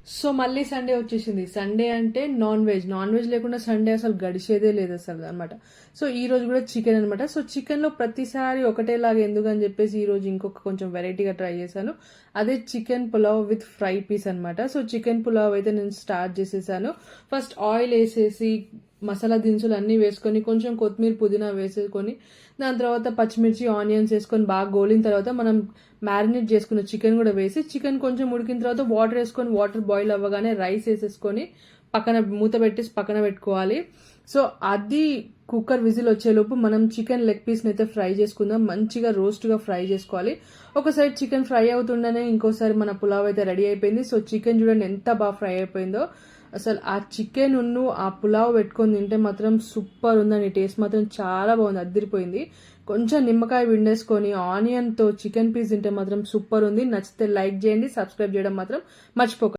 So మళ్ళీ Sunday వచ్చేసింది. Sunday అంటే నాన్ వెజ్ లేకుండా సండే అసలు గడిచేదే లేదు అసలు అనమాట. సో ఈ రోజు కూడా చికెన్ అనమాట. సో చికెన్ లో ప్రతిసారి ఒకటేలాగా ఎందుకని చెప్పేసి ఈ రోజు ఇంకొక కొంచెం వెరైటీగా ట్రై చేశాను. అదే chicken pulao with fry piece అనమాట. సో చికెన్ పులావ్ అయితే నేను స్టార్ట్ చేసేసాను. ఫస్ట్ ఆయిల్ వేసేసి మసాలా దినుసులు అన్నీ వేసుకొని కొంచెం కొత్తిమీర పుదీనా వేసేసుకొని దాని తర్వాత పచ్చిమిర్చి ఆనియన్స్ వేసుకొని బాగా గోలిన తర్వాత మనం మ్యారినేట్ చేసుకున్న చికెన్ కూడా వేసి చికెన్ కొంచెం ఉడికిన తర్వాత వాటర్ వేసుకొని వాటర్ బాయిల్ అవ్వగానే రైస్ వేసేసుకొని పక్కన మూత పెట్టేసి పక్కన పెట్టుకోవాలి. సో అది కుక్కర్ విజిల్ వచ్చేలోపు మనం చికెన్ లెగ్ పీస్ని అయితే ఫ్రై చేసుకుందాం. మంచిగా రోస్ట్గా ఫ్రై చేసుకోవాలి. ఒక సైడ్ చికెన్ ఫ్రై అవుతుండనే ఇంకోసారి మన పులావ్ అయితే రెడీ అయిపోయింది. సో చికెన్ చూడండి ఎంత బాగా ఫ్రై అయిపోయిందో. అసలు ఆ చికెన్ ఉన్ను ఆ పులావ్ పెట్టుకొని తింటే మాత్రం సూపర్ ఉందండి. టేస్ట్ మాత్రం చాలా బాగుంది, అద్దరిపోయింది. కొంచెం నిమ్మకాయ విండేసుకొని ఆనియన్తో చికెన్ పీస్ తింటే మాత్రం సూపర్ ఉంది. నచ్చితే లైక్ చేయండి, సబ్స్క్రైబ్ చేయడం మాత్రం మర్చిపోకండి.